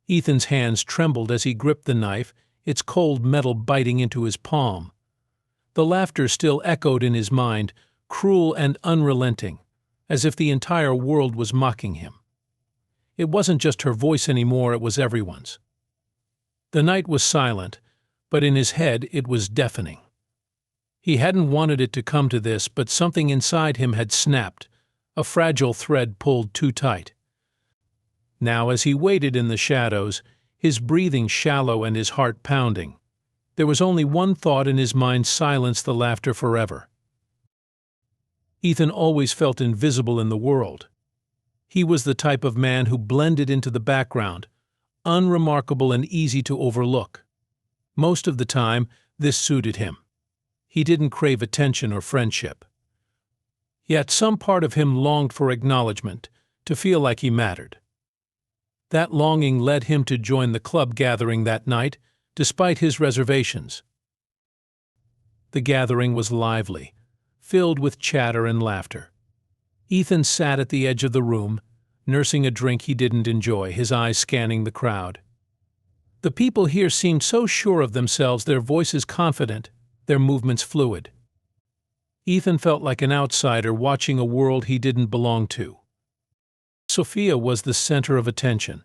Ethan's hands trembled as he gripped the knife, its cold metal biting into his palm. The laughter still echoed in his mind, cruel and unrelenting, as if the entire world was mocking him. It wasn't just her voice anymore, it was everyone's. The night was silent, but in his head it was deafening. He hadn't wanted it to come to this, but something inside him had snapped, a fragile thread pulled too tight. Now, as he waited in the shadows, his breathing shallow and his heart pounding, there was only one thought in his mind: silence the laughter forever. Ethan always felt invisible in the world. He was the type of man who blended into the background, unremarkable and easy to overlook. Most of the time, this suited him. He didn't crave attention or friendship. Yet some part of him longed for acknowledgement, to feel like he mattered. That longing led him to join the club gathering that night, despite his reservations. The gathering was lively, filled with chatter and laughter. Ethan sat at the edge of the room, nursing a drink he didn't enjoy, his eyes scanning the crowd. The people here seemed so sure of themselves, their voices confident, their movements fluid. Ethan felt like an outsider watching a world he didn't belong to. Sophia was the center of attention.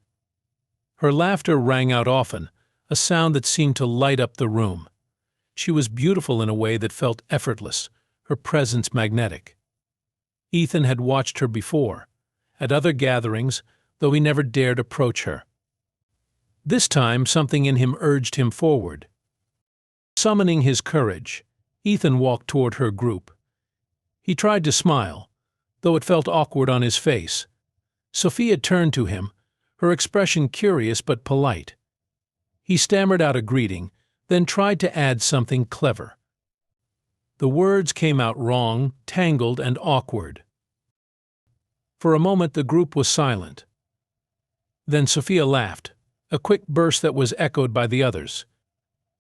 Her laughter rang out often, a sound that seemed to light up the room. She was beautiful in a way that felt effortless, her presence magnetic. Ethan had watched her before, at other gatherings, though he never dared approach her. This time, something in him urged him forward. Summoning his courage, Ethan walked toward her group. He tried to smile, though it felt awkward on his face. Sophia turned to him, her expression curious but polite. He stammered out a greeting, then tried to add something clever. The words came out wrong, tangled, and awkward. For a moment the group was silent. Then Sophia laughed, a quick burst that was echoed by the others.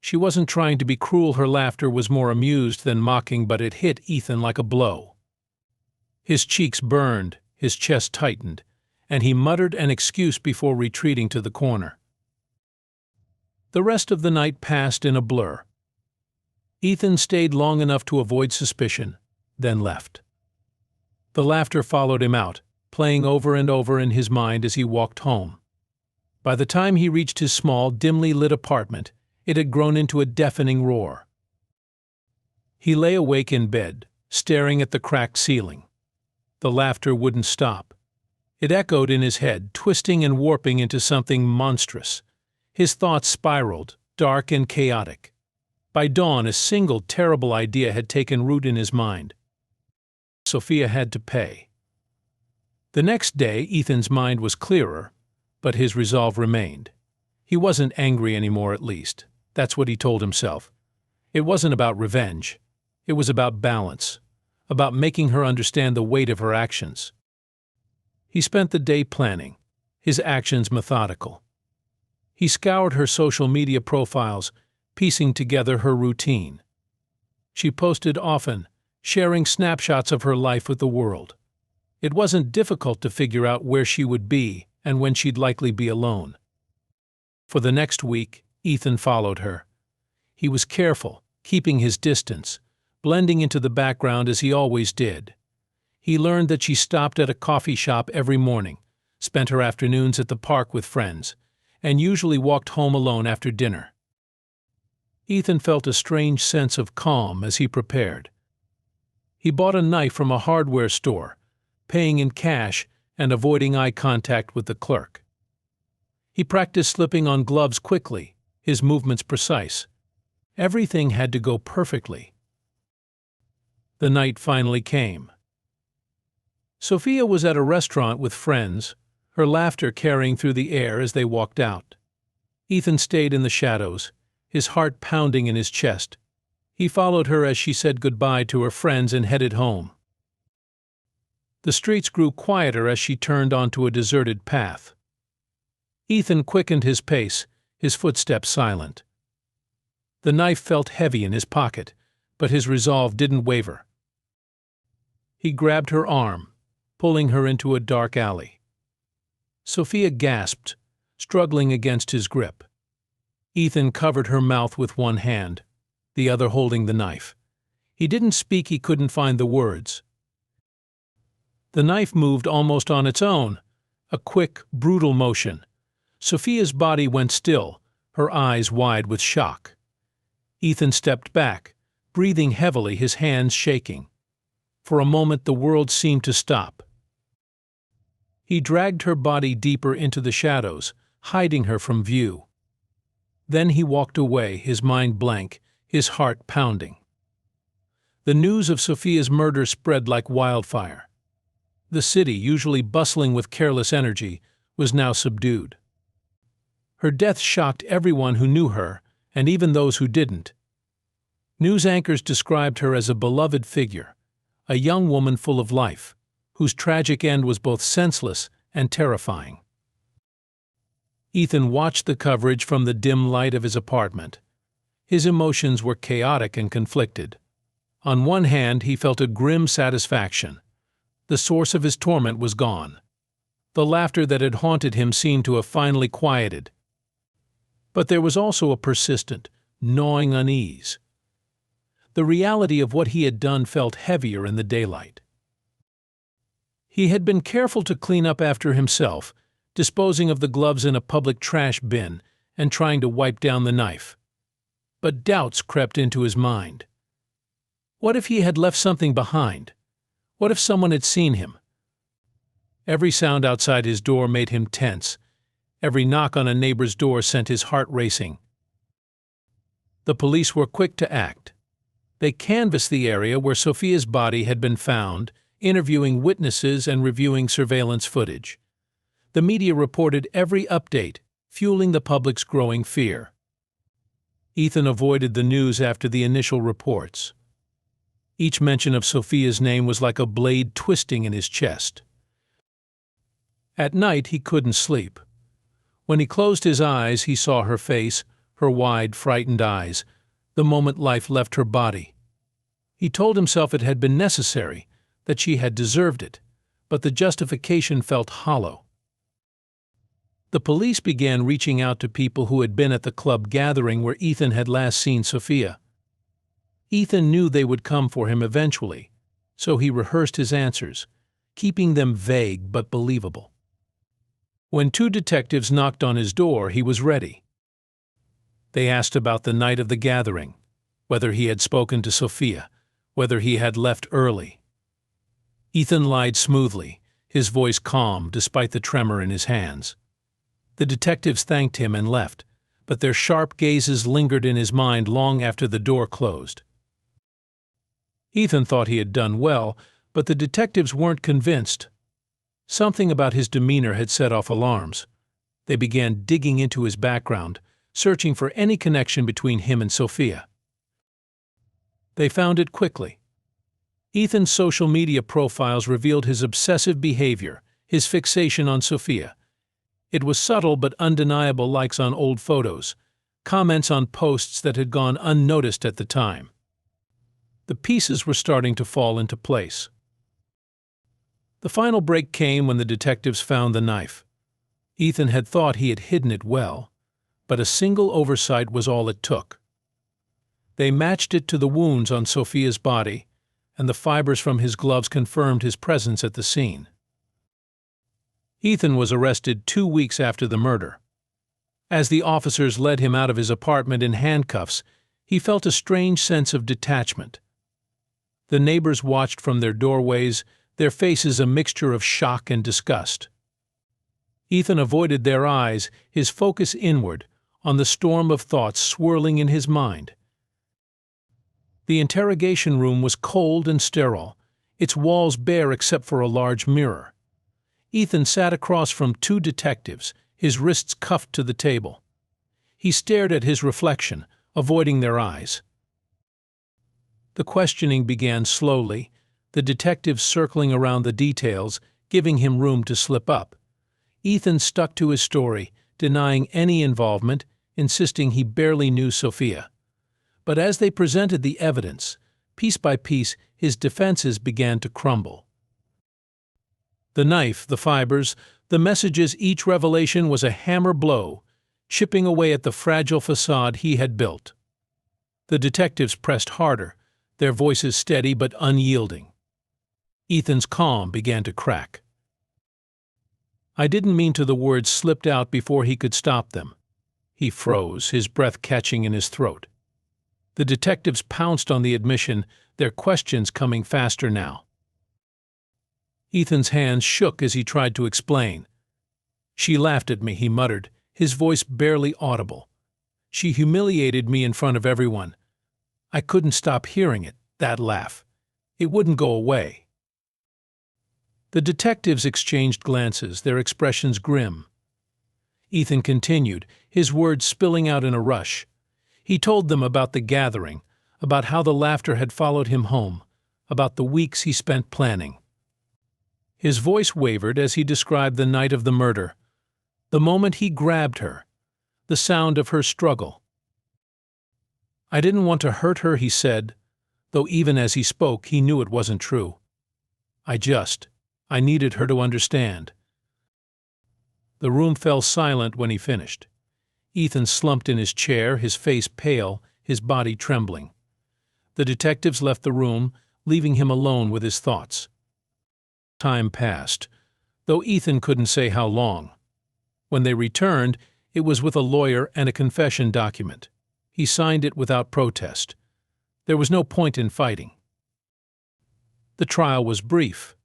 She wasn't trying to be cruel, her laughter was more amused than mocking, but it hit Ethan like a blow. His cheeks burned, his chest tightened, and he muttered an excuse before retreating to the corner. The rest of the night passed in a blur. Ethan stayed long enough to avoid suspicion, then left. The laughter followed him out, playing over and over in his mind as he walked home. By the time he reached his small, dimly lit apartment, it had grown into a deafening roar. He lay awake in bed, staring at the cracked ceiling. The laughter wouldn't stop. It echoed in his head, twisting and warping into something monstrous. His thoughts spiraled, dark and chaotic. By dawn, a single terrible idea had taken root in his mind. Sophia had to pay. The next day, Ethan's mind was clearer, but his resolve remained. He wasn't angry anymore, at least. That's what he told himself. It wasn't about revenge. It was about balance, about making her understand the weight of her actions. He spent the day planning, his actions methodical. He scoured her social media profiles, piecing together her routine. She posted often, sharing snapshots of her life with the world. It wasn't difficult to figure out where she would be and when she'd likely be alone. For the next week, Ethan followed her. He was careful, keeping his distance, blending into the background as he always did. He learned that she stopped at a coffee shop every morning, spent her afternoons at the park with friends, and usually walked home alone after dinner. Ethan felt a strange sense of calm as he prepared. He bought a knife from a hardware store, paying in cash and avoiding eye contact with the clerk. He practiced slipping on gloves quickly, his movements precise. Everything had to go perfectly. The night finally came. Sophia was at a restaurant with friends, her laughter carrying through the air as they walked out. Ethan stayed in the shadows, his heart pounding in his chest. He followed her as she said goodbye to her friends and headed home. The streets grew quieter as she turned onto a deserted path. Ethan quickened his pace, his footsteps silent. The knife felt heavy in his pocket, but his resolve didn't waver. He grabbed her arm, pulling her into a dark alley. Sophia gasped, struggling against his grip. Ethan covered her mouth with one hand, the other holding the knife. He didn't speak, he couldn't find the words. The knife moved almost on its own, a quick, brutal motion. Sophia's body went still, her eyes wide with shock. Ethan stepped back, breathing heavily, his hands shaking. For a moment the world seemed to stop. He dragged her body deeper into the shadows, hiding her from view. Then he walked away, his mind blank, his heart pounding. The news of Sophia's murder spread like wildfire. The city, usually bustling with careless energy, was now subdued. Her death shocked everyone who knew her, and even those who didn't. News anchors described her as a beloved figure, a young woman full of life, whose tragic end was both senseless and terrifying. Ethan watched the coverage from the dim light of his apartment. His emotions were chaotic and conflicted. On one hand, he felt a grim satisfaction. The source of his torment was gone. The laughter that had haunted him seemed to have finally quieted. But there was also a persistent, gnawing unease. The reality of what he had done felt heavier in the daylight. He had been careful to clean up after himself, disposing of the gloves in a public trash bin and trying to wipe down the knife. But doubts crept into his mind. What if he had left something behind? What if someone had seen him? Every sound outside his door made him tense. Every knock on a neighbor's door sent his heart racing. The police were quick to act. They canvassed the area where Sophia's body had been found, interviewing witnesses and reviewing surveillance footage. The media reported every update, fueling the public's growing fear. Ethan avoided the news after the initial reports. Each mention of Sophia's name was like a blade twisting in his chest. At night he couldn't sleep. When he closed his eyes, he saw her face, her wide, frightened eyes, the moment life left her body. He told himself it had been necessary, that she had deserved it, but the justification felt hollow. The police began reaching out to people who had been at the club gathering where Ethan had last seen Sophia. Ethan knew they would come for him eventually, so he rehearsed his answers, keeping them vague but believable. When 2 detectives knocked on his door, he was ready. They asked about the night of the gathering, whether he had spoken to Sophia, whether he had left early. Ethan lied smoothly, his voice calm despite the tremor in his hands. The detectives thanked him and left, but their sharp gazes lingered in his mind long after the door closed. Ethan thought he had done well, but the detectives weren't convinced. Something about his demeanor had set off alarms. They began digging into his background, searching for any connection between him and Sophia. They found it quickly. Ethan's social media profiles revealed his obsessive behavior, his fixation on Sophia. It was subtle but undeniable: likes on old photos, comments on posts that had gone unnoticed at the time. The pieces were starting to fall into place. The final break came when the detectives found the knife. Ethan had thought he had hidden it well, but a single oversight was all it took. They matched it to the wounds on Sophia's body, and the fibers from his gloves confirmed his presence at the scene. Ethan was arrested 2 weeks after the murder. As the officers led him out of his apartment in handcuffs, he felt a strange sense of detachment. The neighbors watched from their doorways, their faces a mixture of shock and disgust. Ethan avoided their eyes, his focus inward, on the storm of thoughts swirling in his mind. The interrogation room was cold and sterile, its walls bare except for a large mirror. Ethan sat across from 2 detectives, his wrists cuffed to the table. He stared at his reflection, avoiding their eyes. The questioning began slowly, the detectives circling around the details, giving him room to slip up. Ethan stuck to his story, denying any involvement, insisting he barely knew Sophia. But as they presented the evidence, piece by piece, his defenses began to crumble. The knife, the fibers, The messages, each revelation was a hammer blow, chipping away at the fragile facade he had built. The detectives pressed harder, their voices steady but unyielding. Ethan's calm began to crack. "I didn't mean to," the words slipped out before he could stop them. He froze, his breath catching in his throat. The detectives pounced on the admission, their questions coming faster now. Ethan's hands shook as he tried to explain. "She laughed at me," he muttered, his voice barely audible. "She humiliated me in front of everyone. I couldn't stop hearing it, that laugh. It wouldn't go away." The detectives exchanged glances, their expressions grim. Ethan continued, his words spilling out in a rush. He told them about the gathering, about how the laughter had followed him home, about the weeks he spent planning. His voice wavered as he described the night of the murder, the moment he grabbed her, the sound of her struggle. "I didn't want to hurt her," he said, though even as he spoke he knew it wasn't true. I needed her to understand." The room fell silent when he finished. Ethan slumped in his chair, his face pale, his body trembling. The detectives left the room, leaving him alone with his thoughts. Time passed, though Ethan couldn't say how long. When they returned, it was with a lawyer and a confession document. He signed it without protest. There was no point in fighting. The trial was brief.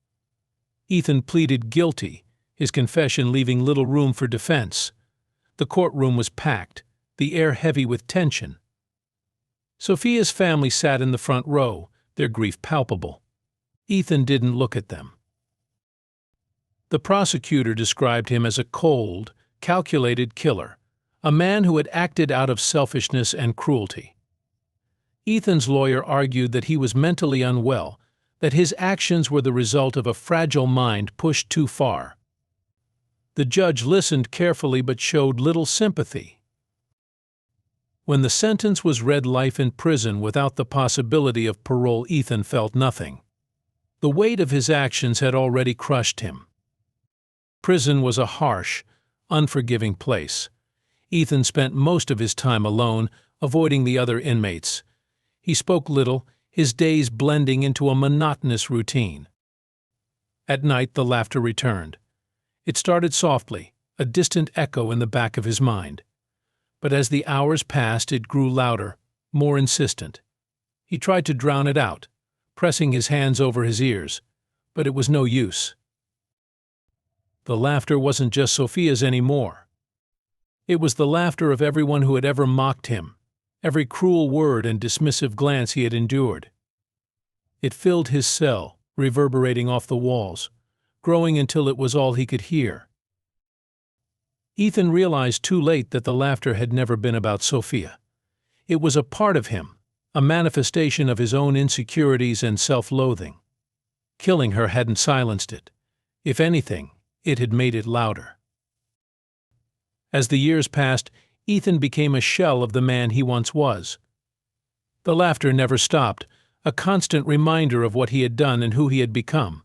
Ethan pleaded guilty, his confession leaving little room for defense. The courtroom was packed, the air heavy with tension. Sophia's family sat in the front row, their grief palpable. Ethan didn't look at them. The prosecutor described him as a cold, calculated killer, a man who had acted out of selfishness and cruelty. Ethan's lawyer argued that he was mentally unwell, that his actions were the result of a fragile mind pushed too far. The judge listened carefully but showed little sympathy. When the sentence was read, life in prison without the possibility of parole, Ethan felt nothing. The weight of his actions had already crushed him. Prison was a harsh, unforgiving place. Ethan spent most of his time alone, avoiding the other inmates. He spoke little, his days blending into a monotonous routine. At night, the laughter returned. It started softly, a distant echo in the back of his mind. But as the hours passed, it grew louder, more insistent. He tried to drown it out, pressing his hands over his ears, but it was no use. The laughter wasn't just Sophia's anymore. It was the laughter of everyone who had ever mocked him, every cruel word and dismissive glance he had endured. It filled his cell, reverberating off the walls, growing until it was all he could hear. Ethan realized too late that the laughter had never been about Sophia. It was a part of him, a manifestation of his own insecurities and self-loathing. Killing her hadn't silenced it. If anything, it had made it louder. As the years passed, Ethan became a shell of the man he once was. The laughter never stopped, a constant reminder of what he had done and who he had become.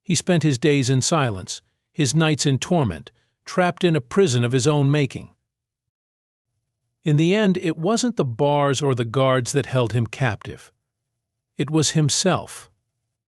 He spent his days in silence, his nights in torment, trapped in a prison of his own making. In the end, it wasn't the bars or the guards that held him captive. It was himself.